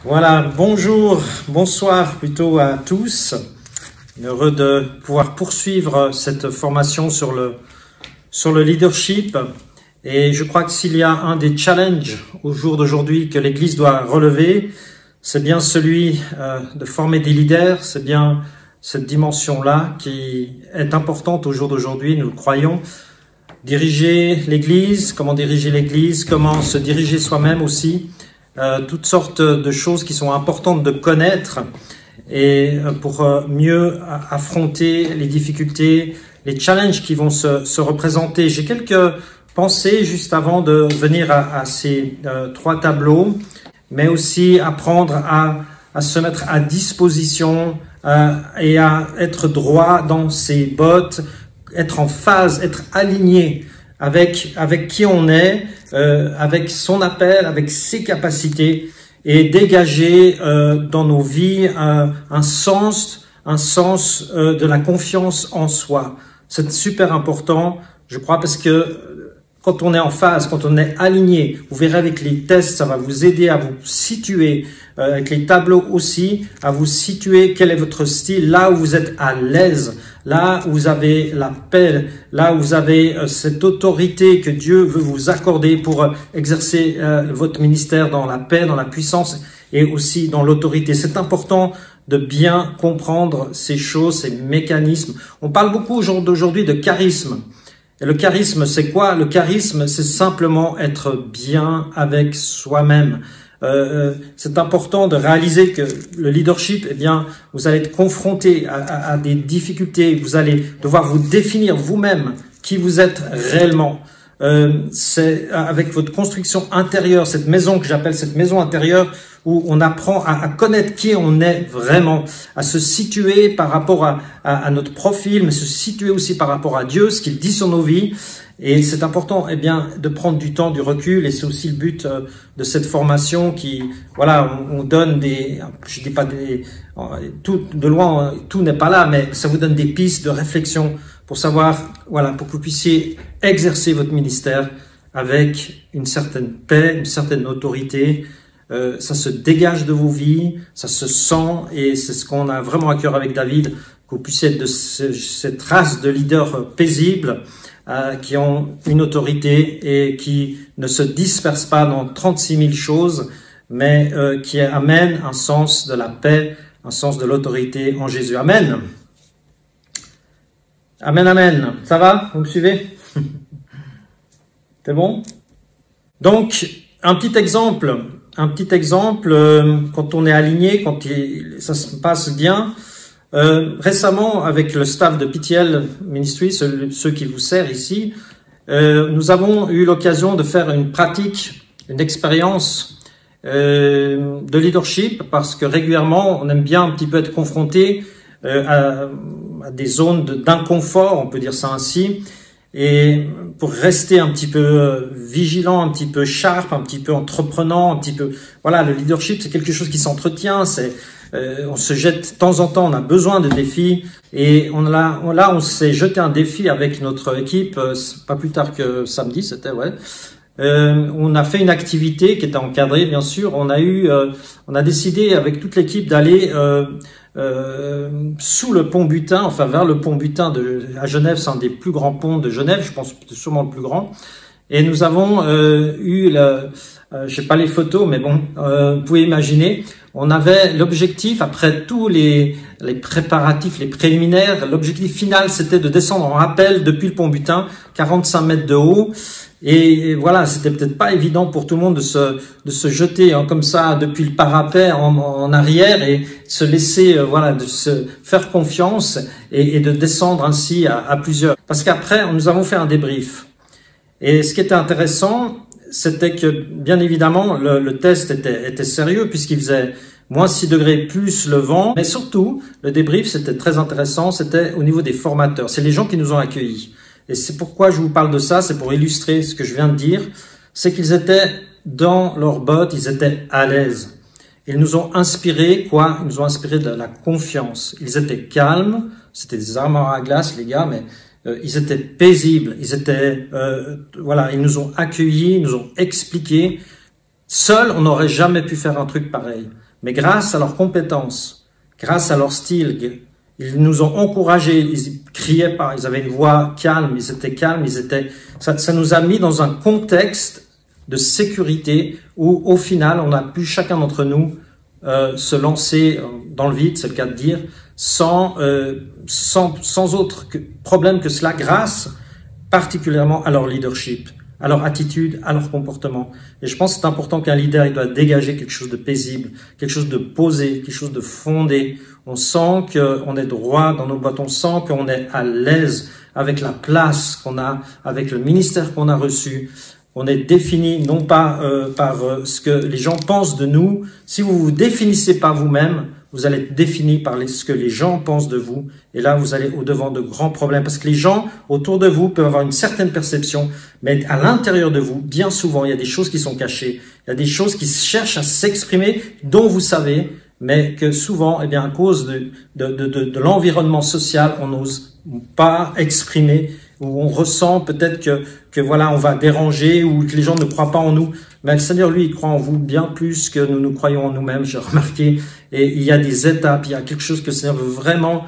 Voilà, bonjour, bonsoir plutôt à tous. Heureux de pouvoir poursuivre cette formation sur le leadership. Et je crois que s'il y a un des challenges au jour d'aujourd'hui que l'Église doit relever, c'est bien celui de former des leaders, c'est bien cette dimension-là qui est importante au jour d'aujourd'hui, nous le croyons. Diriger l'Église, comment se diriger soi-même aussi. Toutes sortes de choses qui sont importantes de connaître et pour mieux affronter les difficultés, les challenges qui vont se représenter. J'ai quelques pensées juste avant de venir à ces trois tableaux, mais aussi apprendre à se mettre à disposition et à être droit dans ses bottes, être en phase, être aligné avec qui on est, avec son appel, avec ses capacités, et dégager dans nos vies un sens de la confiance en soi. C'est super important, je crois, parce que quand on est en phase, quand on est aligné, vous verrez avec les tests, ça va vous aider à vous situer, avec les tableaux aussi, à vous situer quel est votre style, là où vous êtes à l'aise, là où vous avez la paix, là où vous avez cette autorité que Dieu veut vous accorder pour exercer votre ministère dans la paix, dans la puissance et aussi dans l'autorité. C'est important de bien comprendre ces choses, ces mécanismes. On parle beaucoup aujourd'hui de charisme. Et le charisme, c'est quoi? Le charisme, c'est simplement être bien avec soi-même. C'est important de réaliser que le leadership, eh bien, vous allez être confronté à des difficultés. Vous allez devoir vous définir vous-même qui vous êtes réellement. C'est avec votre construction intérieure, cette maison que j'appelle cette maison intérieure, où on apprend à connaître qui on est vraiment, à se situer par rapport à notre profil, mais se situer aussi par rapport à Dieu, ce qu'il dit sur nos vies. Et c'est important, eh bien, de prendre du temps, du recul, et c'est aussi le but de cette formation qui, voilà, on donne je dis pas tout de loin, tout n'est pas là, mais ça vous donne des pistes de réflexion pour savoir, voilà, pour que vous puissiez exercer votre ministère avec une certaine paix, une certaine autorité. Ça se dégage de vos vies, ça se sent, et c'est ce qu'on a vraiment à cœur avec David, que vous puissiez être de cette race de leaders paisibles, qui ont une autorité et qui ne se dispersent pas dans 36 000 choses, mais qui amènent un sens de la paix, un sens de l'autorité en Jésus. Amen. Amen, amen. Ça va? Vous me suivez? C'est bon? Donc, un petit exemple, quand on est aligné, quand ça se passe bien. Récemment, avec le staff de PTL Ministry, ceux qui vous servent ici, nous avons eu l'occasion de faire une pratique, une expérience de leadership, parce que régulièrement, on aime bien un petit peu être confronté à des zones d'inconfort, on peut dire ça ainsi, et pour rester un petit peu vigilant, un petit peu sharp, un petit peu entreprenant, un petit peu, voilà, le leadership, c'est quelque chose qui s'entretient, on se jette de temps en temps, on a besoin de défis, et on s'est jeté un défi avec notre équipe, pas plus tard que samedi, c'était, ouais. On a fait une activité qui était encadrée, bien sûr. On a décidé avec toute l'équipe d'aller sous le pont Butin, enfin vers le pont Butin à Genève. C'est un des plus grands ponts de Genève, je pense sûrement le plus grand. Et nous avons eu, je sais pas les photos, mais bon, vous pouvez imaginer. On avait l'objectif, après tous les préparatifs, les préliminaires, l'objectif final, c'était de descendre en rappel depuis le pont Butin, 45 mètres de haut. Et voilà, c'était peut-être pas évident pour tout le monde de se jeter comme ça depuis le parapet en arrière et se laisser, voilà, de se faire confiance et de descendre ainsi à plusieurs. Parce qu'après, nous avons fait un débrief. Et ce qui était intéressant, c'était que, bien évidemment, le test était sérieux puisqu'il faisait moins 6 degrés plus le vent. Mais surtout, le débrief, c'était très intéressant, c'était au niveau des formateurs. C'est les gens qui nous ont accueillis. Et c'est pourquoi je vous parle de ça, c'est pour illustrer ce que je viens de dire. C'est qu'ils étaient dans leurs bottes, ils étaient à l'aise. Ils nous ont inspiré quoi? Ils nous ont inspiré de la confiance. Ils étaient calmes, c'était des armoires à glace, les gars, mais ils étaient paisibles. Ils étaient, voilà, ils nous ont accueillis, ils nous ont expliqué Seul, on n'aurait jamais pu faire un truc pareil. Mais grâce à leurs compétences, grâce à leur style, ils nous ont encouragés, ils criaient pas, ils avaient une voix calme, ils étaient calmes, ça nous a mis dans un contexte de sécurité où, au final, on a pu chacun d'entre nous se lancer dans le vide, c'est le cas de dire, sans autre problème que cela, grâce particulièrement à leur leadership, à leur attitude, à leur comportement. Et je pense que c'est important qu'un leader, il doit dégager quelque chose de paisible, quelque chose de posé, quelque chose de fondé. On sent qu'on est droit dans nos bottes, on sent qu'on est à l'aise avec la place qu'on a, avec le ministère qu'on a reçu. On est défini non pas par ce que les gens pensent de nous. Si vous vous définissez pas vous-même, vous allez être défini par ce que les gens pensent de vous. Et là, vous allez au-devant de grands problèmes. Parce que les gens autour de vous peuvent avoir une certaine perception. Mais à l'intérieur de vous, bien souvent, il y a des choses qui sont cachées. Il y a des choses qui cherchent à s'exprimer, dont vous savez, mais que souvent, eh bien, à cause de l'environnement social, on n'ose pas exprimer, ou on ressent peut-être que voilà, on va déranger, ou que les gens ne croient pas en nous. Mais le Seigneur, lui, il croit en vous bien plus que nous croyons en nous-mêmes, j'ai remarqué. Et il y a des étapes, il y a quelque chose que le Seigneur veut vraiment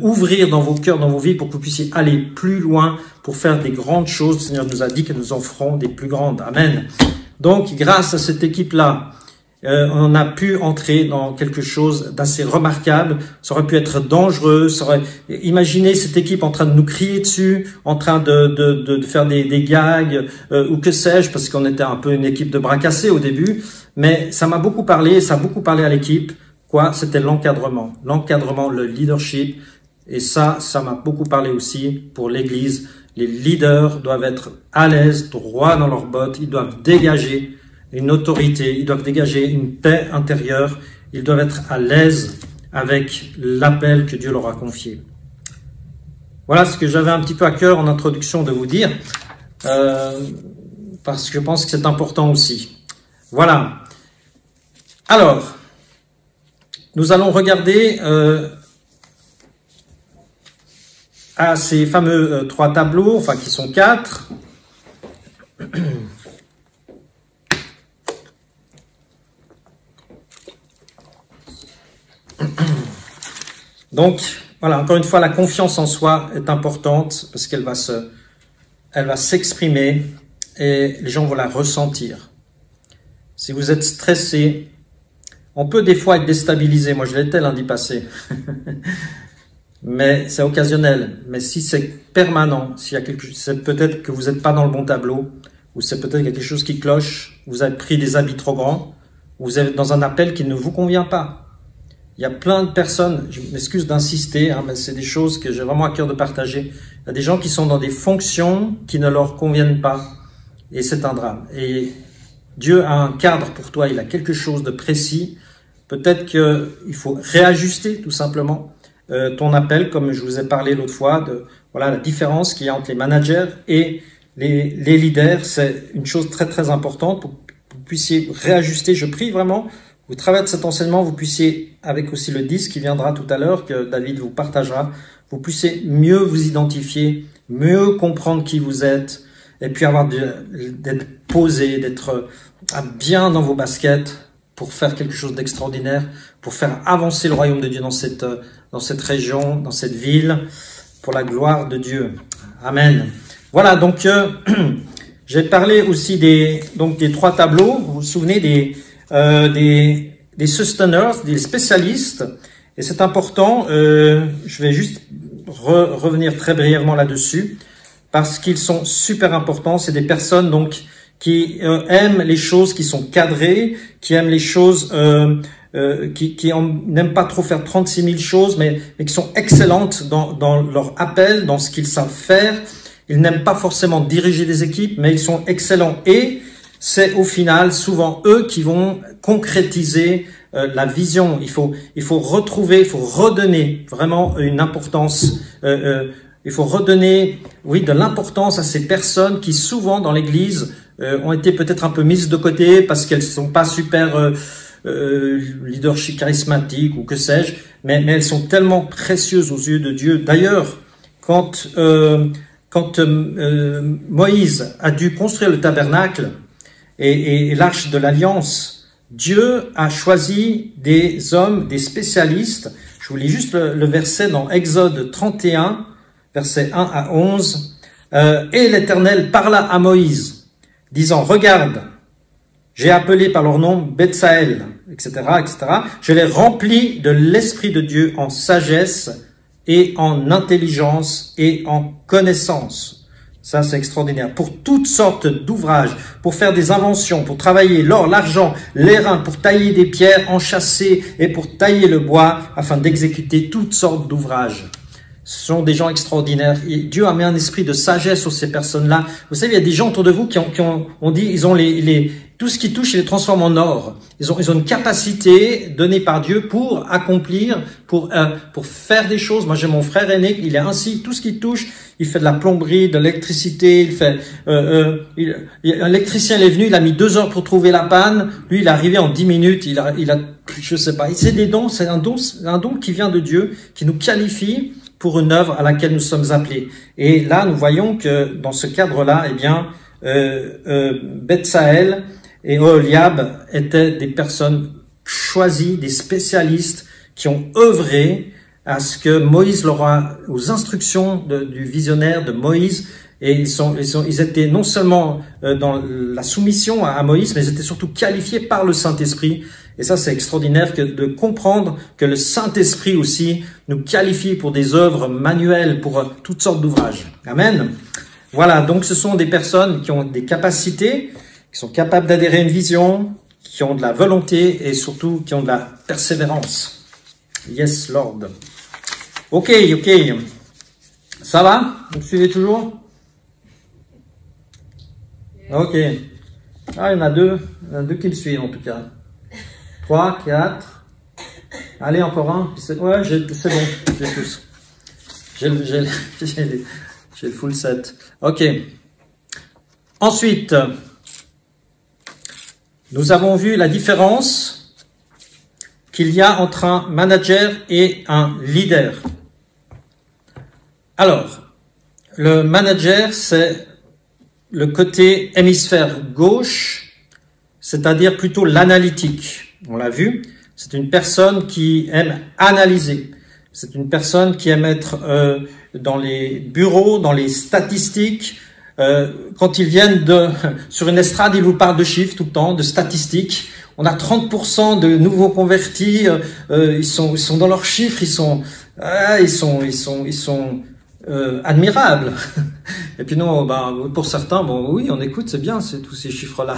ouvrir dans vos cœurs, dans vos vies, pour que vous puissiez aller plus loin, pour faire des grandes choses. Le Seigneur nous a dit que nous en ferons des plus grandes. Amen. Donc, grâce à cette équipe-là, on a pu entrer dans quelque chose d'assez remarquable. Ça aurait pu être dangereux. Imaginez cette équipe en train de nous crier dessus, en train de faire des gags, ou que sais-je, parce qu'on était un peu une équipe de bras cassés au début. Mais ça m'a beaucoup parlé, ça a beaucoup parlé à l'équipe. C'était l'encadrement. L'encadrement, le leadership. Et ça m'a beaucoup parlé aussi pour l'Église. Les leaders doivent être à l'aise, droits dans leurs bottes. Ils doivent dégager une autorité, ils doivent dégager une paix intérieure, ils doivent être à l'aise avec l'appel que Dieu leur a confié. Voilà ce que j'avais un petit peu à cœur en introduction de vous dire, parce que je pense que c'est important aussi. Voilà. Alors, nous allons regarder à ces fameux 3 tableaux, enfin qui sont 4. Donc, voilà, encore une fois, la confiance en soi est importante parce qu'elle va s'exprimer et les gens vont la ressentir. Si vous êtes stressé, on peut des fois être déstabilisé. Moi, je l'étais lundi passé. Mais c'est occasionnel. Mais si c'est permanent, c'est peut-être que vous n'êtes pas dans le bon tableau, ou c'est peut-être qu'il y a quelque chose qui cloche, vous avez pris des habits trop grands, ou vous êtes dans un appel qui ne vous convient pas. Il y a plein de personnes, je m'excuse d'insister, mais c'est des choses que j'ai vraiment à cœur de partager. Il y a des gens qui sont dans des fonctions qui ne leur conviennent pas. Et c'est un drame. Et Dieu a un cadre pour toi, il a quelque chose de précis. Peut-être qu'il faut réajuster tout simplement ton appel, comme je vous ai parlé l'autre fois, de voilà la différence qu'il y a entre les managers et les leaders. C'est une chose très très importante pour que vous puissiez réajuster. Je prie vraiment, au travers de cet enseignement, vous puissiez, avec aussi le 10 qui viendra tout à l'heure, que David vous partagera, vous puissiez mieux vous identifier, mieux comprendre qui vous êtes, et puis d'être posé, d'être bien dans vos baskets pour faire quelque chose d'extraordinaire, pour faire avancer le royaume de Dieu dans cette région, dans cette ville, pour la gloire de Dieu. Amen. Voilà, donc j'ai parlé aussi des 3 tableaux. Vous vous souvenez des sustainers, des spécialistes, et c'est important. Je vais juste revenir très brièvement là-dessus parce qu'ils sont super importants. C'est des personnes donc qui aiment les choses qui sont cadrées, qui aiment les choses, qui n'aiment pas trop faire 36 000 choses, mais qui sont excellentes dans leur appel, dans ce qu'ils savent faire. Ils n'aiment pas forcément diriger des équipes, mais ils sont excellents. Et c'est au final souvent eux qui vont concrétiser la vision. Il faut retrouver, il faut redonner vraiment une importance. Il faut redonner, oui, de l'importance à ces personnes qui souvent dans l'Église ont été peut-être un peu mises de côté parce qu'elles sont pas super leadership charismatique ou que sais-je, mais elles sont tellement précieuses aux yeux de Dieu. D'ailleurs, quand Moïse a dû construire le tabernacle, et l'arche de l'Alliance, Dieu a choisi des hommes, des spécialistes. Je vous lis juste le verset dans Exode 31, versets 1 à 11. Et l'Éternel parla à Moïse, disant, « Regarde, j'ai appelé par leur nom Betsaël, etc., etc. Je les remplis de l'Esprit de Dieu en sagesse et en intelligence et en connaissance. » Ça, c'est extraordinaire. Pour toutes sortes d'ouvrages, pour faire des inventions, pour travailler l'or, l'argent, l'airain, pour tailler des pierres, enchâsser et pour tailler le bois, afin d'exécuter toutes sortes d'ouvrages. Ce sont des gens extraordinaires. Et Dieu a mis un esprit de sagesse sur ces personnes-là. Vous savez, il y a des gens autour de vous qui ont dit, ils ont tout ce qui touche, ils les transforment en or. Ils ont une capacité donnée par Dieu pour accomplir, pour faire des choses. Moi, j'ai mon frère aîné, il est ainsi, tout ce qu'il touche, il fait de la plomberie, de l'électricité, il fait, un électricien il est venu, il a mis 2 heures pour trouver la panne. Lui, il est arrivé en 10 minutes, il a, je sais pas. C'est des dons, c'est un don qui vient de Dieu, qui nous qualifie pour une œuvre à laquelle nous sommes appelés. Et là, nous voyons que dans ce cadre-là, eh bien, Betsaël et Oholiab étaient des personnes choisies, des spécialistes qui ont œuvré à ce que Moïse leur a, aux instructions du visionnaire de Moïse, et ils étaient non seulement dans la soumission à Moïse, mais ils étaient surtout qualifiés par le Saint-Esprit. Et ça, c'est extraordinaire de comprendre que le Saint-Esprit aussi nous qualifie pour des œuvres manuelles, pour toutes sortes d'ouvrages. Amen. Voilà, donc ce sont des personnes qui ont des capacités, qui sont capables d'adhérer à une vision, qui ont de la volonté et surtout qui ont de la persévérance. Yes, Lord. Ok. Ça va? Vous me suivez toujours? Ok. Ah, il y en a deux qui me suivent en tout cas. 3, 4. Allez, encore un. Ouais, c'est bon, j'ai tous. J'ai le full set. Ok. Ensuite, nous avons vu la différence qu'il y a entre un manager et un leader. Alors, le manager, c'est le côté hémisphère gauche, c'est-à-dire plutôt l'analytique. On l'a vu, c'est une personne qui aime analyser. C'est une personne qui aime être dans les bureaux, dans les statistiques. Quand ils viennent sur une estrade, ils vous parlent de chiffres tout le temps, de statistiques. On a 30% de nouveaux convertis. Ils sont dans leurs chiffres. Ils sont admirables. Et puis nous, pour certains, bon, oui, on écoute, c'est bien, c'est tous ces chiffres-là.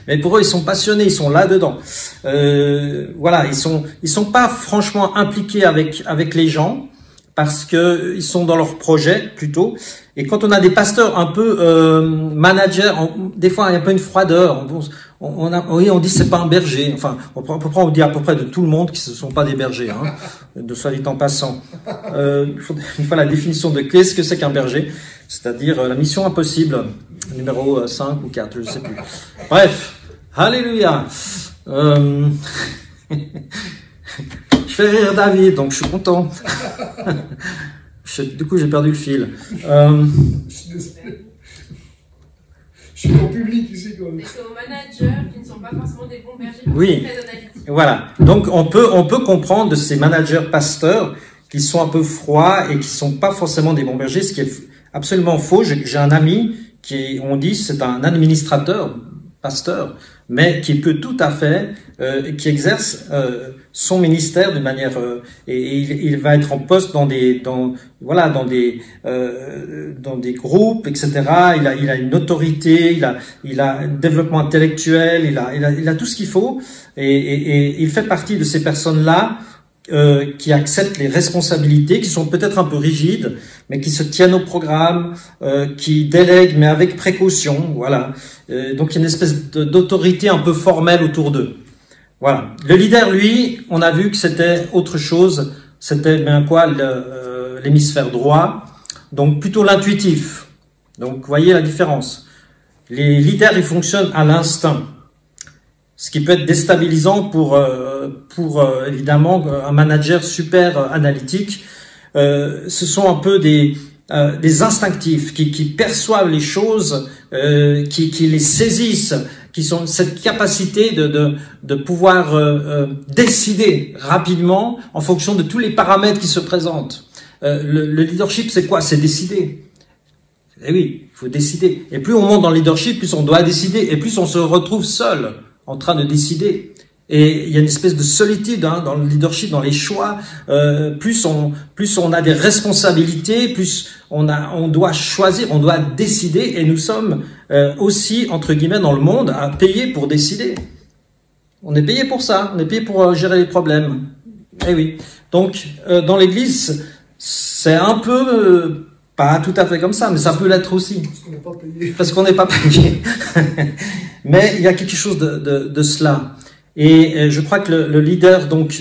Mais pour eux, ils sont passionnés, ils sont là-dedans. Voilà, ils sont pas franchement impliqués avec les gens parce que ils sont dans leur projet plutôt. Et quand on a des pasteurs un peu managers, des fois il y a un peu une froideur. On dit c'est pas un berger. Enfin, on dit à peu près de tout le monde qui ne sont pas des bergers, hein, de soit dit en passant. Une fois la définition de qu'est-ce que c'est qu'un berger, c'est-à-dire la mission impossible, numéro 5 ou 4, je sais plus. Bref, alléluia. Je fais rire David, donc je suis content. Du coup, j'ai perdu le fil. Je suis désolé. Je suis en public ici quand même. Mais c'est aux managers qui ne sont pas forcément des bons bergers, oui, très analytiques. Voilà. Donc on peut comprendre de ces managers pasteurs qui sont un peu froids et qui sont pas forcément des bons bergers, ce qui est absolument faux. J'ai un ami on dit c'est un administrateur, pasteur, mais qui peut tout à fait, qui exerce son ministère d'une manière, et il va être en poste dans des groupes, etc. Il a une autorité, il a un développement intellectuel, il a tout ce qu'il faut, et il fait partie de ces personnes-là qui acceptent les responsabilités, qui sont peut-être un peu rigides, mais qui se tiennent au programme, qui délèguent, mais avec précaution, voilà. Donc il y a une espèce d'autorité un peu formelle autour d'eux. Voilà. Le leader, lui, on a vu que c'était autre chose. C'était l'hémisphère droit, donc plutôt l'intuitif. Donc vous voyez la différence. Les leaders, ils fonctionnent à l'instinct, ce qui peut être déstabilisant pour évidemment un manager super analytique. Ce sont un peu des instinctifs qui perçoivent les choses, qui les saisissent, qui ont cette capacité de pouvoir décider rapidement en fonction de tous les paramètres qui se présentent. Le leadership, c'est quoi? C'est décider. Eh oui, il faut décider. Et plus on monte dans le leadership, plus on doit décider, et plus on se retrouve seul en train de décider. Et il y a une espèce de solitude dans le leadership, dans les choix. Plus on a des responsabilités, plus on doit choisir, on doit décider. Et nous sommes aussi, entre guillemets, dans le monde, à payer pour décider. On est payé pour ça, on est payé pour gérer les problèmes. Eh oui. Donc, dans l'Église, c'est un peu... pas tout à fait comme ça, mais ça peut l'être aussi. Parce qu'on n'est pas payé. Parce qu'on n'est pas payé. Mais il y a quelque chose de cela. Et je crois que le leader donc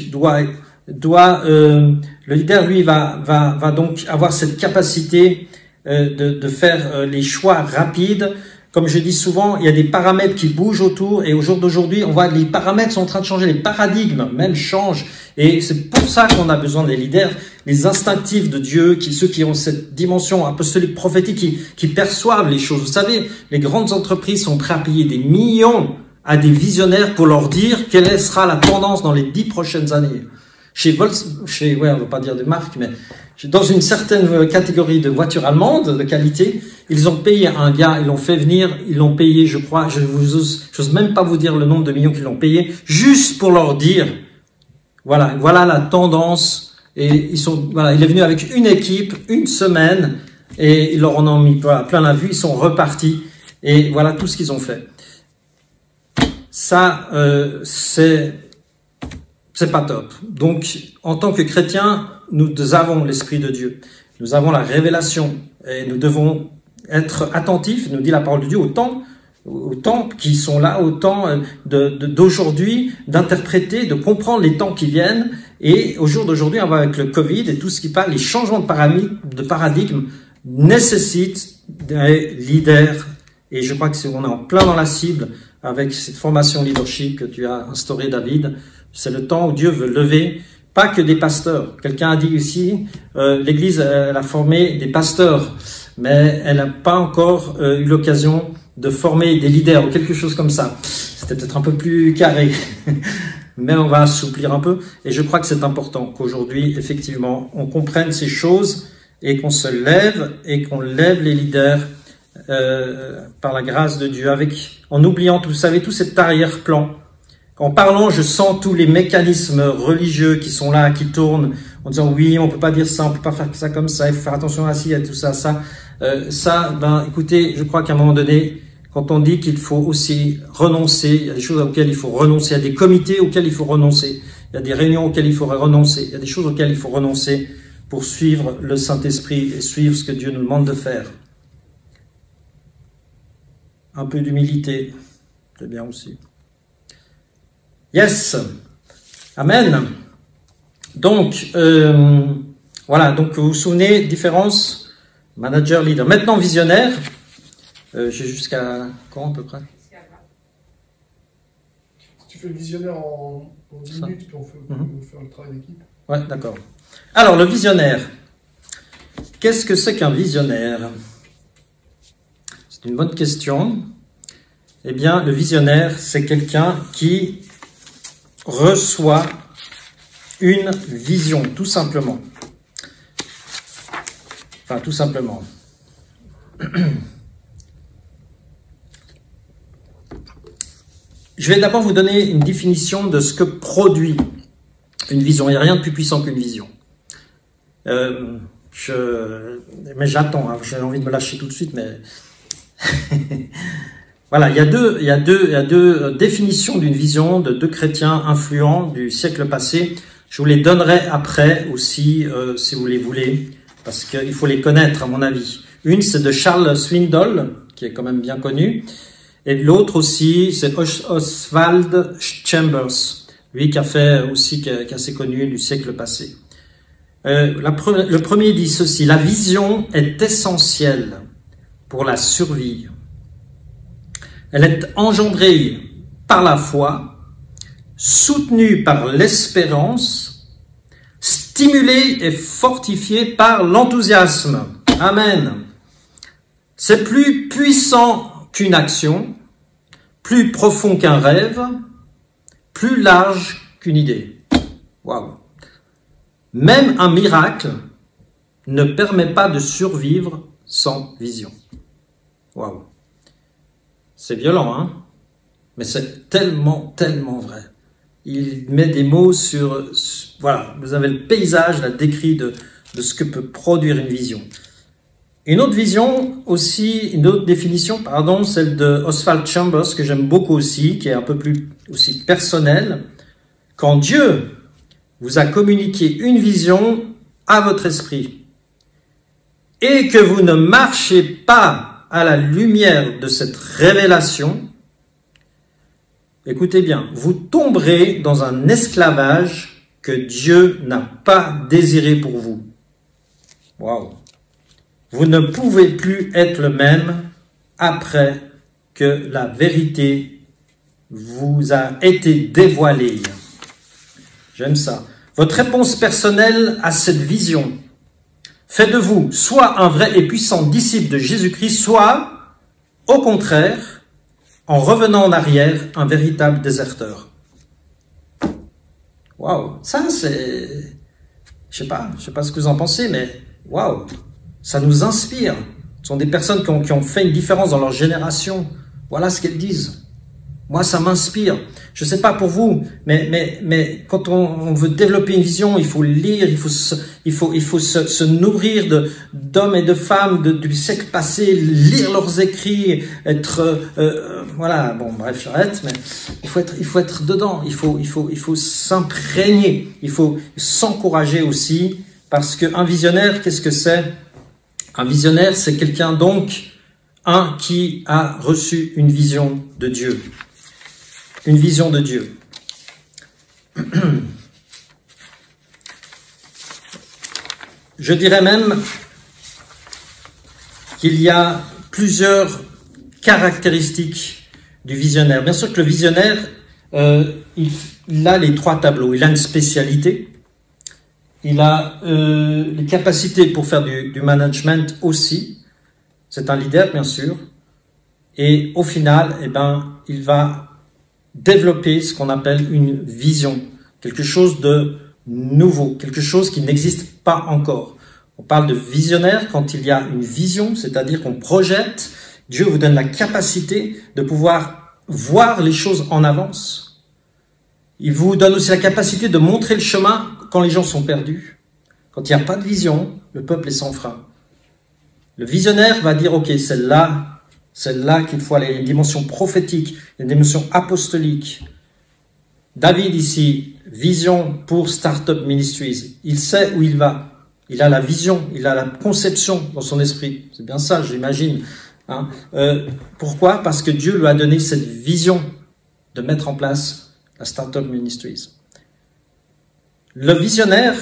le leader lui va donc avoir cette capacité de faire les choix rapides. Comme je dis souvent, il y a des paramètres qui bougent autour, et au jour d'aujourd'hui, on voit que les paramètres sont en train de changer, les paradigmes même changent, et c'est pour ça qu'on a besoin des leaders, les instinctifs de Dieu, ceux qui ont cette dimension apostolique prophétique, qui perçoivent les choses. Vous savez, les grandes entreprises sont prêtes à payer des millions à des visionnaires pour leur dire quelle sera la tendance dans les 10 prochaines années. Ouais, on ne va pas dire de marque, mais dans une certaine catégorie de voitures allemandes de qualité, ils ont payé un gars, ils l'ont fait venir, ils l'ont payé, je crois, j'ose même pas vous dire le nombre de millions qu'ils l'ont payé, juste pour leur dire, voilà la tendance, et il est venu avec une équipe, une semaine, et ils leur en ont mis plein la vue, ils sont repartis, et voilà tout ce qu'ils ont fait. Ça, c'est pas top. Donc, en tant que chrétiens, nous avons l'Esprit de Dieu. Nous avons la révélation. Et nous devons être attentifs, nous dit la parole de Dieu, au temps qui sont là, au temps d'aujourd'hui, d'interpréter, de comprendre les temps qui viennent. Et au jour d'aujourd'hui, on va avec le Covid et tout ce qui parle, les changements de paradigme nécessitent des leaders. Et je crois que on est en plein dans la cible avec cette formation leadership que tu as instaurée, David. C'est le temps où Dieu veut lever, pas que des pasteurs. Quelqu'un a dit ici, l'Église, elle a formé des pasteurs, mais elle n'a pas encore eu l'occasion de former des leaders ou quelque chose comme ça. C'était peut-être un peu plus carré, mais on va assouplir un peu. Et je crois que c'est important qu'aujourd'hui, effectivement, on comprenne ces choses et qu'on se lève et qu'on lève les leaders par la grâce de Dieu, en oubliant, vous savez, tout cet arrière-plan. En parlant, je sens tous les mécanismes religieux qui sont là, qui tournent, en disant oui, on peut pas dire ça, on peut pas faire ça comme ça, il faut faire attention à ci, à tout ça, ça. Écoutez, je crois qu'à un moment donné, quand on dit qu'il faut aussi renoncer, il y a des choses auxquelles il faut renoncer, il y a des comités auxquels il faut renoncer, il y a des réunions auxquelles il faudrait renoncer, il y a des choses auxquelles il faut renoncer pour suivre le Saint-Esprit et suivre ce que Dieu nous demande de faire. Un peu d'humilité, c'est bien aussi. Yes, amen. Donc, voilà, donc vous vous souvenez, différence, manager, leader. Maintenant, visionnaire, j'ai jusqu'à quand à peu près? Si tu fais le visionnaire en 10 minutes, puis on peut faire le travail d'équipe. Ouais, d'accord. Alors, le visionnaire, qu'est-ce que c'est qu'un visionnaire? C'est une bonne question. Eh bien, le visionnaire, c'est quelqu'un qui reçoit une vision, tout simplement. Enfin, tout simplement. Je vais d'abord vous donner une définition de ce que produit une vision. Il n'y a rien de plus puissant qu'une vision. Mais j'attends, hein, j'ai envie de me lâcher tout de suite, mais... Voilà, il y a deux définitions d'une vision de deux chrétiens influents du siècle passé. Je vous les donnerai après aussi, si vous les voulez, parce qu'il faut les connaître, à mon avis. Une, c'est de Charles Swindoll, qui est quand même bien connu. Et l'autre aussi, c'est Oswald Chambers, lui qui a fait aussi, qui est assez connu du siècle passé. Le premier dit ceci: la vision est essentielle pour la survie. Elle est engendrée par la foi, soutenue par l'espérance, stimulée et fortifiée par l'enthousiasme. Amen. C'est plus puissant qu'une action, plus profond qu'un rêve, plus large qu'une idée. Waouh! Même un miracle ne permet pas de survivre sans vision. Waouh! C'est violent, hein? Mais c'est tellement, tellement vrai. Il met des mots sur... Voilà, vous avez le paysage, la décrit de ce que peut produire une vision. Une autre vision aussi, une autre définition, pardon, celle de Oswald Chambers, que j'aime beaucoup aussi, qui est un peu plus aussi personnelle. Quand Dieu vous a communiqué une vision à votre esprit et que vous ne marchez pas à la lumière de cette révélation, écoutez bien, vous tomberez dans un esclavage que Dieu n'a pas désiré pour vous. Waouh! Vous ne pouvez plus être le même après que la vérité vous a été dévoilée. J'aime ça. Votre réponse personnelle à cette vision fait de vous soit un vrai et puissant disciple de Jésus-Christ, soit, au contraire, en revenant en arrière, un véritable déserteur. Waouh, ça c'est... Je sais pas ce que vous en pensez, mais waouh, ça nous inspire. Ce sont des personnes qui ont fait une différence dans leur génération. Voilà ce qu'elles disent. Moi, ça m'inspire. Je ne sais pas pour vous, mais quand on veut développer une vision, il faut lire, il faut se nourrir d'hommes et de femmes du siècle passé, lire leurs écrits, être voilà. Bon, bref, j'arrête. Mais il faut être dedans. Il faut s'imprégner. Il faut s'encourager aussi, parce qu'un visionnaire, qu'est-ce que c'est? Un visionnaire, c'est quelqu'un donc qui a reçu une vision de Dieu. Une vision de Dieu. Je dirais même qu'il y a plusieurs caractéristiques du visionnaire. Bien sûr que le visionnaire, il a les trois tableaux. Il a une spécialité. Il a les capacités pour faire du management aussi. C'est un leader, bien sûr. Et au final, il va développer ce qu'on appelle une vision, quelque chose de nouveau, quelque chose qui n'existe pas encore. On parle de visionnaire quand il y a une vision, c'est-à-dire qu'on projette. Dieu vous donne la capacité de pouvoir voir les choses en avance. Il vous donne aussi la capacité de montrer le chemin quand les gens sont perdus. Quand il n'y a pas de vision, le peuple est sans frein. Le visionnaire va dire, ok, c'est là qu'il faut aller. Il y a une dimension prophétique, une dimension apostolique. David ici, vision pour Startup Ministries. Il sait où il va. Il a la vision, il a la conception dans son esprit. C'est bien ça, j'imagine. Hein. Pourquoi? Parce que Dieu lui a donné cette vision de mettre en place la Startup Ministries. Le visionnaire,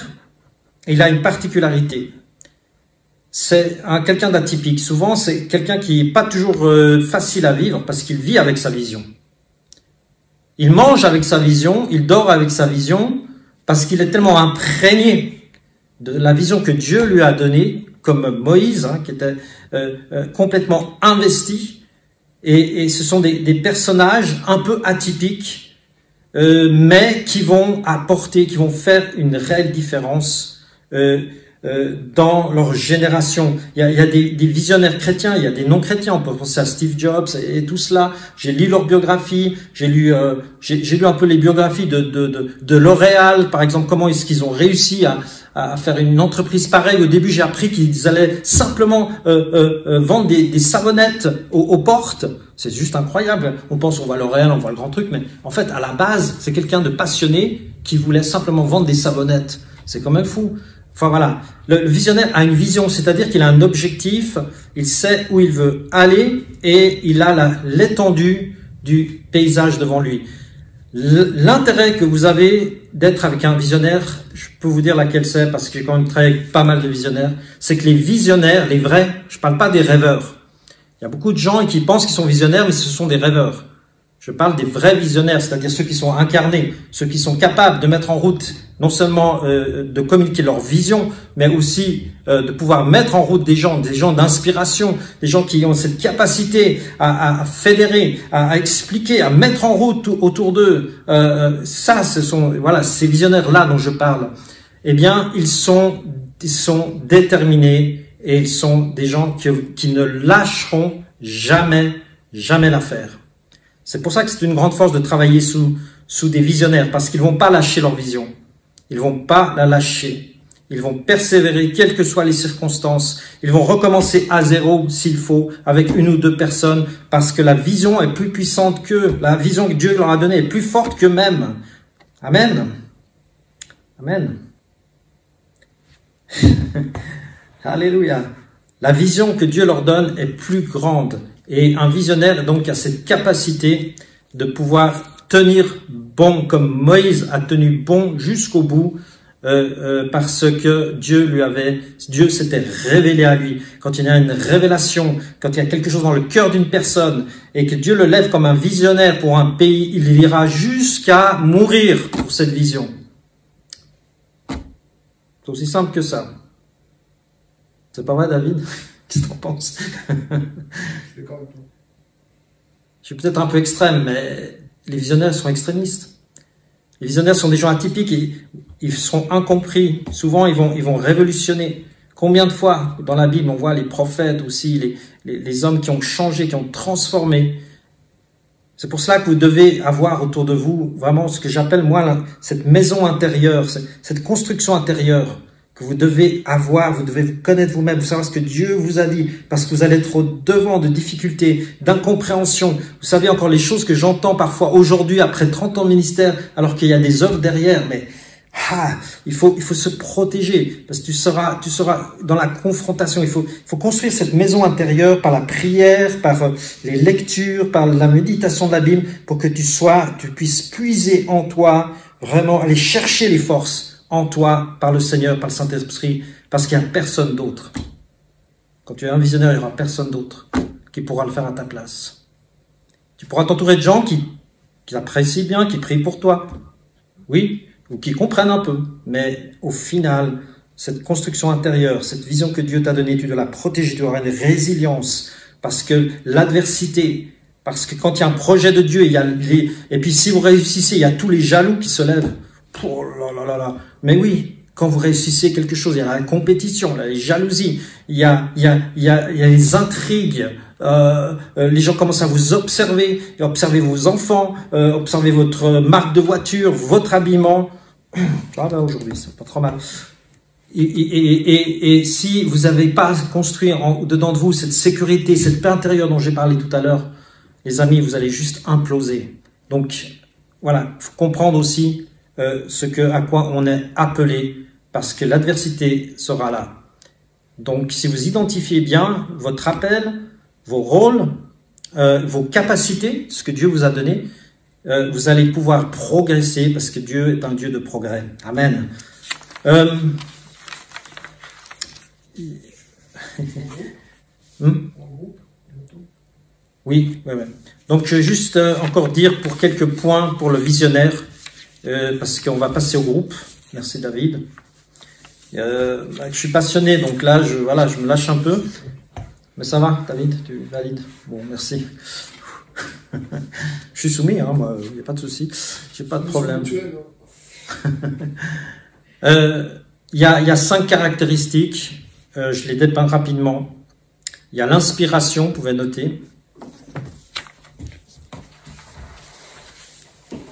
il a une particularité. C'est quelqu'un d'atypique. Souvent, c'est quelqu'un qui n'est pas toujours facile à vivre parce qu'il vit avec sa vision. Il mange avec sa vision, il dort avec sa vision parce qu'il est tellement imprégné de la vision que Dieu lui a donnée, comme Moïse, qui était complètement investi. Et ce sont des personnages un peu atypiques, mais qui vont apporter, qui vont faire une réelle différence dans leur génération. Il y a des visionnaires chrétiens, il y a des non-chrétiens. On peut penser à Steve Jobs et tout cela. J'ai lu leur biographie, j'ai lu un peu les biographies de L'Oréal, par exemple. Comment est-ce qu'ils ont réussi à faire une entreprise pareille? Au début, j'ai appris qu'ils allaient simplement vendre des savonnettes aux portes. C'est juste incroyable. On pense on voit L'Oréal, on voit le grand truc, mais en fait, à la base, c'est quelqu'un de passionné qui voulait simplement vendre des savonnettes. C'est quand même fou. Enfin voilà, le visionnaire a une vision, c'est-à-dire qu'il a un objectif, il sait où il veut aller et il a l'étendue du paysage devant lui. L'intérêt que vous avez d'être avec un visionnaire, je peux vous dire laquelle c'est parce que j'ai quand même travaillé avec pas mal de visionnaires, c'est que les visionnaires, les vrais, je parle pas des rêveurs. Il y a beaucoup de gens qui pensent qu'ils sont visionnaires, mais ce sont des rêveurs. Je parle des vrais visionnaires, c'est-à-dire ceux qui sont incarnés, ceux qui sont capables de mettre en route non seulement de communiquer leur vision, mais aussi de pouvoir mettre en route des gens d'inspiration, des gens qui ont cette capacité à fédérer, à expliquer, à mettre en route autour d'eux. Ça, ce sont voilà ces visionnaires-là dont je parle. Eh bien, ils sont déterminés et ils sont des gens qui ne lâcheront jamais l'affaire. C'est pour ça que c'est une grande force de travailler sous des visionnaires, parce qu'ils vont pas lâcher leur vision. Ils vont pas la lâcher. Ils vont persévérer, quelles que soient les circonstances. Ils vont recommencer à zéro s'il faut, avec une ou deux personnes, parce que la vision est plus puissante qu'eux. La vision que Dieu leur a donnée est plus forte qu'eux-mêmes. Amen. Amen. Alléluia. La vision que Dieu leur donne est plus grande. Et un visionnaire, donc, a cette capacité de pouvoir tenir bon, comme Moïse a tenu bon jusqu'au bout, parce que Dieu s'était révélé à lui. Quand il y a une révélation, quand il y a quelque chose dans le cœur d'une personne, et que Dieu le lève comme un visionnaire pour un pays, il ira jusqu'à mourir pour cette vision. C'est aussi simple que ça. C'est pas vrai, David? Qu'est-ce que t'en penses? C'est quand même tout. Je suis peut-être un peu extrême, mais les visionnaires sont extrémistes. Les visionnaires sont des gens atypiques, ils seront incompris. Souvent, ils vont révolutionner. Combien de fois, dans la Bible, on voit les prophètes aussi, les hommes qui ont changé, qui ont transformé. C'est pour cela que vous devez avoir autour de vous vraiment ce que j'appelle, moi, cette maison intérieure, cette construction intérieure que vous devez avoir, vous devez vous connaître vous-même, vous savoir ce que Dieu vous a dit, parce que vous allez être au devant de difficultés, d'incompréhension. Vous savez encore les choses que j'entends parfois aujourd'hui, après 30 ans de ministère, alors qu'il y a des œuvres derrière, mais il faut se protéger, parce que tu seras dans la confrontation. Il faut construire cette maison intérieure par la prière, par les lectures, par la méditation de la Bible, pour que tu puisses puiser en toi, vraiment aller chercher les forces en toi, par le Seigneur, par le Saint-Esprit, parce qu'il n'y a personne d'autre. Quand tu es un visionnaire, il n'y aura personne d'autre qui pourra le faire à ta place. Tu pourras t'entourer de gens qui apprécient bien, qui prient pour toi. Oui, ou qui comprennent un peu. Mais au final, cette construction intérieure, cette vision que Dieu t'a donnée, tu dois la protéger, tu dois avoir une résilience. Parce que l'adversité, parce que quand il y a un projet de Dieu, et puis si vous réussissez, il y a tous les jaloux qui se lèvent. Oh là là là là. Mais oui, quand vous réussissez quelque chose, il y a la compétition, les jalousies, il y a les intrigues, les gens commencent à vous observer, observer vos enfants, observer votre marque de voiture, votre habillement. Ah ben aujourd'hui, c'est pas trop mal. Et si vous n'avez pas construit dedans de vous cette sécurité, cette paix intérieure dont j'ai parlé tout à l'heure, les amis, vous allez juste imploser. Donc voilà, faut comprendre aussi à quoi on est appelé, parce que l'adversité sera là. Donc, si vous identifiez bien votre appel, vos rôles, vos capacités, ce que Dieu vous a donné, vous allez pouvoir progresser, parce que Dieu est un Dieu de progrès. Amen. Oui. Donc, je vais juste encore dire pour quelques points pour le visionnaire, parce qu'on va passer au groupe. Merci David. Je suis passionné, donc là, je me lâche un peu. Mais ça va, David, tu valides. Bon, merci. Je suis soumis, hein, moi, il n'y a pas de souci. J'ai pas de problème. Il y a 5 caractéristiques. Je les dépeins rapidement. Il y a l'inspiration, vous pouvez noter.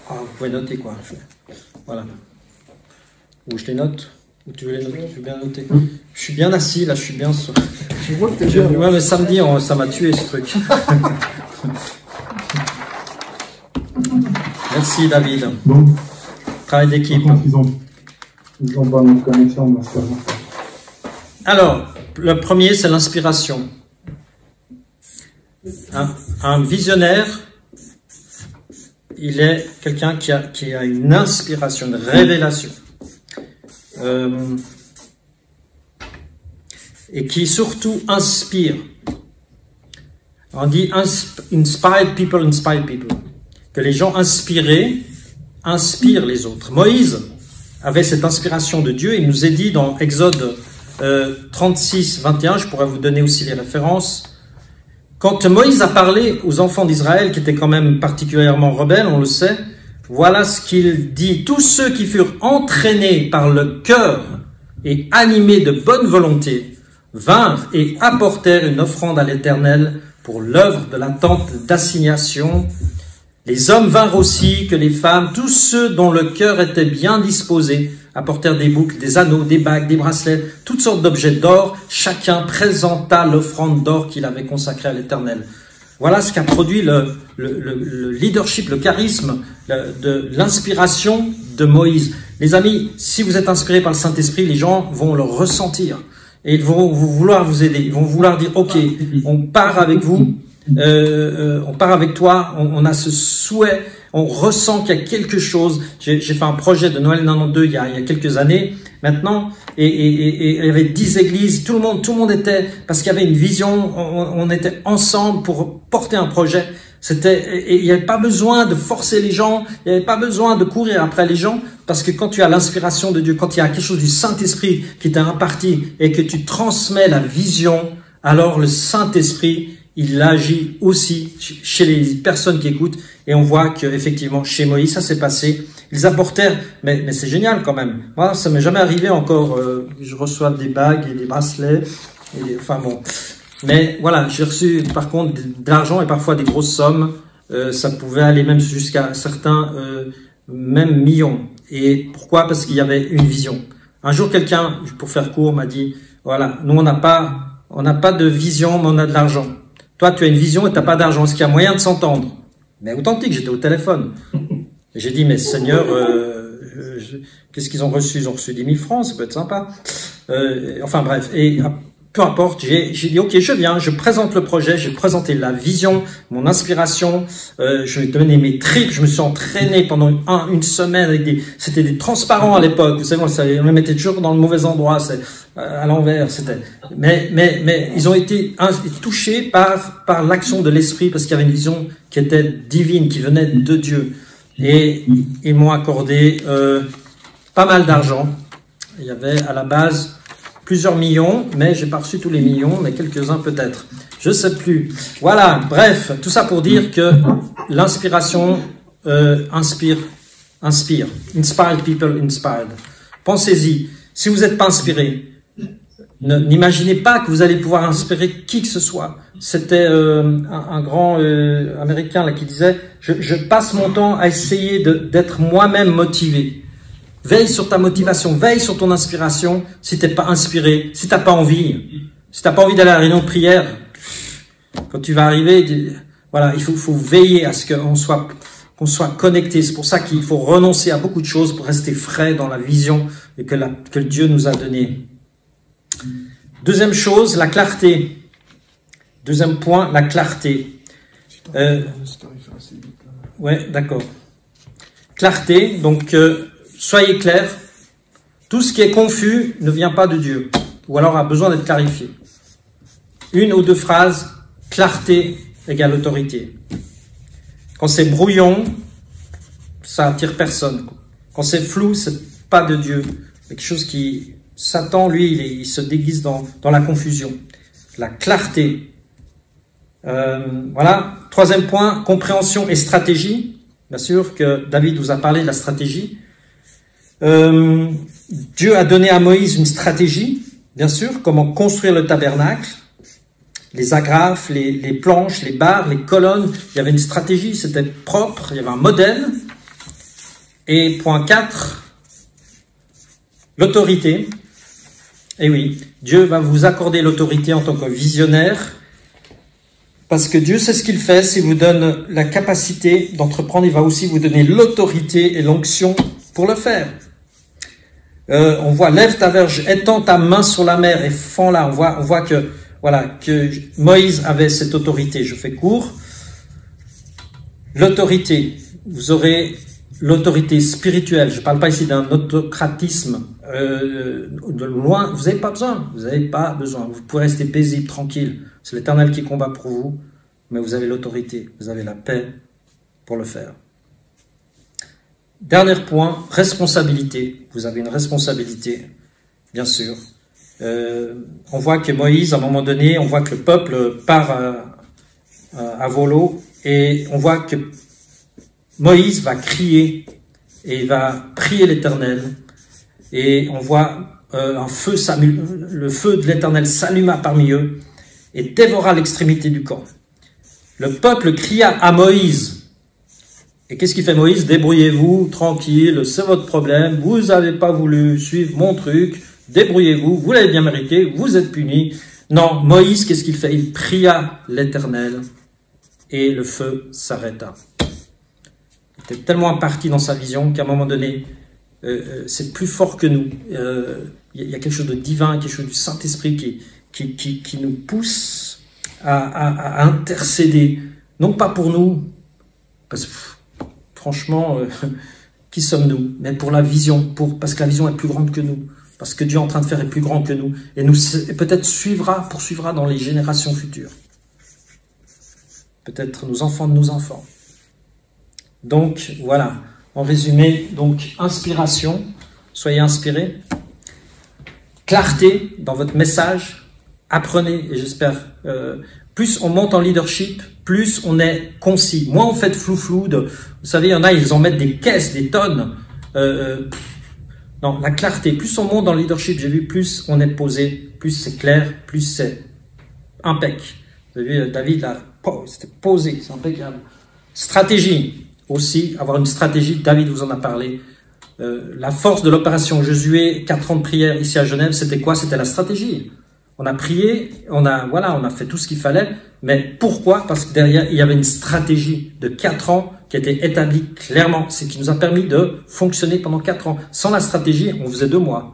Vous pouvez noter quoi. Voilà. Ou je les note. Ou tu veux les noter? Je vais bien noter. Je suis bien assis, là, je suis bien sur... Je vois que t'es bien. Ouais, mais samedi, ça m'a tué ce truc. Merci David. Bon. Travail d'équipe. Ils ont pas notre connexion, mais c'est bon. Alors, le premier, c'est l'inspiration. Un visionnaire, il est quelqu'un qui a une inspiration, une révélation. Et qui surtout inspire. On dit inspired people inspire people. Que les gens inspirés inspirent les autres. Moïse, avait cette inspiration de Dieu. Il nous est dit dans Exode 36, 21, je pourrais vous donner aussi les références. Quand Moïse a parlé aux enfants d'Israël, qui étaient quand même particulièrement rebelles, on le sait, voilà ce qu'il dit. Tous ceux qui furent entraînés par le cœur et animés de bonne volonté vinrent et apportèrent une offrande à l'Éternel pour l'œuvre de la tente d'assignation. Les hommes vinrent aussi que les femmes, tous ceux dont le cœur était bien disposé, apportèrent des boucles, des anneaux, des bagues, des bracelets, toutes sortes d'objets d'or. Chacun présenta l'offrande d'or qu'il avait consacrée à l'Éternel. Voilà ce qu'a produit le leadership, le charisme, de l'inspiration de Moïse. Les amis, si vous êtes inspirés par le Saint-Esprit, les gens vont le ressentir. Et ils vont vouloir vous aider. Ils vont vouloir dire, OK, on part avec vous, on part avec toi, on a ce souhait, on ressent qu'il y a quelque chose. J'ai fait un projet de Noël 92 il y a quelques années maintenant, et il y avait 10 églises, tout le monde était, parce qu'il y avait une vision, on était ensemble pour porter un projet. Et il n'y avait pas besoin de forcer les gens, il n'y avait pas besoin de courir après les gens, parce que quand tu as l'inspiration de Dieu, quand il y a quelque chose du Saint-Esprit qui t'a imparti et que tu transmets la vision, alors le Saint-Esprit, il agit aussi chez les personnes qui écoutent, et on voit que effectivement chez Moïse ça s'est passé. Ils apportèrent, mais c'est génial quand même. Moi ça m'est jamais arrivé encore. Je reçois des bagues et des bracelets, enfin bon. Mais voilà, j'ai reçu par contre de l'argent et parfois des grosses sommes. Ça pouvait aller même jusqu'à certains même millions. Et pourquoi? Parce qu'il y avait une vision. Un jour quelqu'un, pour faire court, m'a dit voilà, nous on n'a pas de vision, mais on a de l'argent. Toi, tu as une vision et tu n'as pas d'argent. Est-ce qu'il y a moyen de s'entendre? Mais authentique, j'étais au téléphone. Et j'ai dit, mais Seigneur, qu'est-ce qu'ils ont reçu? Ils ont reçu 10 000 francs, ça peut être sympa. Enfin bref, et peu importe, j'ai dit, ok, je viens, je présente le projet, j'ai présenté la vision, mon inspiration, je vais donner mes tripes, je me suis entraîné pendant une semaine avec c'était des transparents à l'époque, vous savez, on les mettait toujours dans le mauvais endroit, à l'envers, mais ils ont été touchés par l'action de l'esprit, parce qu'il y avait une vision qui était divine, qui venait de Dieu. Et ils m'ont accordé pas mal d'argent. Il y avait à la base plusieurs millions, mais j'ai pas reçu tous les millions, mais quelques-uns peut-être. Je sais plus. Voilà, bref, tout ça pour dire que l'inspiration inspire. Inspired people inspired. Pensez-y. Si vous n'êtes pas inspiré, n'imaginez pas que vous allez pouvoir inspirer qui que ce soit. C'était un grand américain là qui disait je passe mon temps à essayer d'être moi-même motivé. Veille sur ta motivation, veille sur ton inspiration. Si t'es pas inspiré, si t'as pas envie d'aller à la réunion de prière, quand tu vas arriver, voilà, il faut veiller à ce qu'on soit connecté. C'est pour ça qu'il faut renoncer à beaucoup de choses pour rester frais dans la vision et que Dieu nous a donnée. Deuxième chose, la clarté. Deuxième point, la clarté. Ouais, d'accord. Clarté, donc soyez clairs. Tout ce qui est confus ne vient pas de Dieu, ou alors a besoin d'être clarifié. Une ou deux phrases, clarté égale autorité. Quand c'est brouillon, ça attire personne. Quand c'est flou, c'est pas de Dieu. C'est quelque chose qui... Satan, lui, il se déguise dans la confusion. La clarté. Voilà. Troisième point, compréhension et stratégie. Bien sûr que David vous a parlé de la stratégie. Dieu a donné à Moïse une stratégie, bien sûr, comment construire le tabernacle, les agrafes, les planches, les barres, les colonnes. Il y avait une stratégie, c'était propre, il y avait un modèle. Et point 4, l'autorité. Et oui, Dieu va vous accorder l'autorité en tant que visionnaire, parce que Dieu sait ce qu'il fait. S'il vous donne la capacité d'entreprendre, il va aussi vous donner l'autorité et l'onction pour le faire. On voit, lève ta verge, étends ta main sur la mer et fends-la. On voit que, voilà, que Moïse avait cette autorité. Je fais court. L'autorité, vous aurez l'autorité spirituelle. Je ne parle pas ici d'un autocratisme de loin. Vous n'avez pas besoin. Vous n'avez pas besoin. Vous pouvez rester paisible, tranquille. C'est l'Éternel qui combat pour vous. Mais vous avez l'autorité. Vous avez la paix pour le faire. Dernier point, responsabilité. Vous avez une responsabilité, bien sûr. On voit que Moïse, à un moment donné, on voit que le peuple part à volo et on voit que Moïse va crier et va prier l'Éternel. Et on voit le feu de l'Éternel s'alluma parmi eux et dévora l'extrémité du camp. Le peuple cria à Moïse. Et qu'est-ce qu'il fait Moïse? Débrouillez-vous, tranquille, c'est votre problème, vous n'avez pas voulu suivre mon truc, débrouillez-vous, vous l'avez bien mérité, vous êtes punis. Non, Moïse, qu'est-ce qu'il fait? Il pria l'Éternel et le feu s'arrêta. Il était tellement imparti dans sa vision qu'à un moment donné, c'est plus fort que nous. Il y a quelque chose de divin, quelque chose du Saint-Esprit qui nous pousse à intercéder, non pas pour nous, parce que franchement, qui sommes-nous? Mais pour la vision, parce que la vision est plus grande que nous, parce que Dieu est en train de faire est plus grand que nous, et peut-être poursuivra dans les générations futures. Peut-être nos enfants de nos enfants. Donc, voilà. En résumé, donc, inspiration. Soyez inspirés. Clarté dans votre message. Apprenez, et j'espère, plus on monte en leadership, plus on est concis. Moins on fait de flou-flou. Vous savez, il y en a, ils en mettent des caisses, des tonnes. Non, la clarté. Plus on monte dans le leadership, j'ai vu, plus on est posé, plus c'est clair, plus c'est impec. Vous avez vu, David, là, c'était posé, c'est impeccable. Stratégie. Aussi, avoir une stratégie, David vous en a parlé. La force de l'opération Josué, 4 ans de prière ici à Genève, c'était quoi? C'était la stratégie. On a prié, on a fait tout ce qu'il fallait, mais pourquoi? Parce que derrière, il y avait une stratégie de 4 ans qui a été établie clairement, c'est qui nous a permis de fonctionner pendant 4 ans. Sans la stratégie, on faisait 2 mois,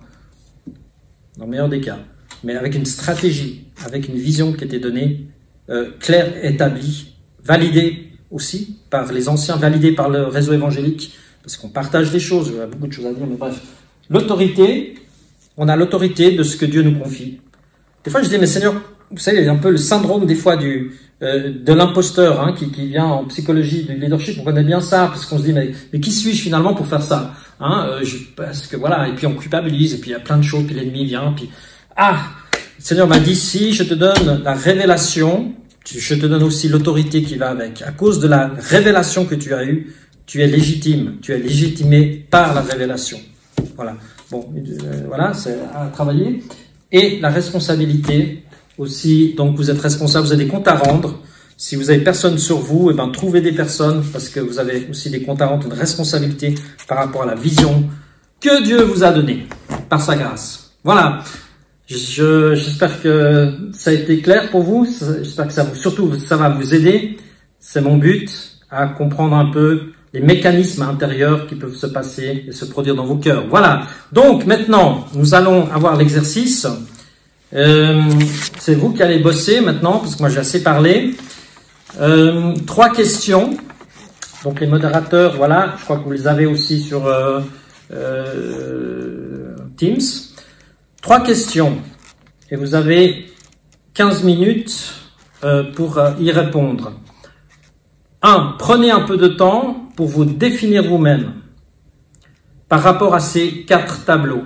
dans le meilleur des cas. Mais avec une stratégie, avec une vision qui était donnée, claire, établie, validée aussi par les anciens, validée par le réseau évangélique, parce qu'on partage des choses, il y a beaucoup de choses à dire, mais bref. L'autorité, on a l'autorité de ce que Dieu nous confie. Des fois, je dis, mais Seigneur, vous savez, il y a un peu le syndrome des fois de l'imposteur, hein, qui vient en psychologie du leadership. On connaît bien ça, parce qu'on se dit, mais qui suis-je finalement pour faire ça, hein, parce que voilà, et puis on culpabilise, et puis il y a plein de choses, puis l'ennemi vient, puis le Seigneur m'a dit, si je te donne la révélation, je te donne aussi l'autorité qui va avec. À cause de la révélation que tu as eue, tu es légitime, tu es légitimé par la révélation. Voilà. Bon, voilà, c'est à travailler. Et la responsabilité aussi, donc vous êtes responsable, vous avez des comptes à rendre. Si vous avez personne sur vous, eh ben trouvez des personnes parce que vous avez aussi des comptes à rendre, une responsabilité par rapport à la vision que Dieu vous a donnée par sa grâce. Voilà. J'espère que ça a été clair pour vous. J'espère que ça va vous aider. C'est mon but, à comprendre un peu les mécanismes intérieurs qui peuvent se passer et se produire dans vos cœurs. Voilà. Donc maintenant, nous allons avoir l'exercice. C'est vous qui allez bosser maintenant, parce que moi j'ai assez parlé. 3 questions. Donc les modérateurs, voilà, je crois que vous les avez aussi sur Teams. 3 questions. Et vous avez 15 minutes pour y répondre. 1. Prenez un peu de temps pour vous définir vous-même par rapport à ces 4 tableaux.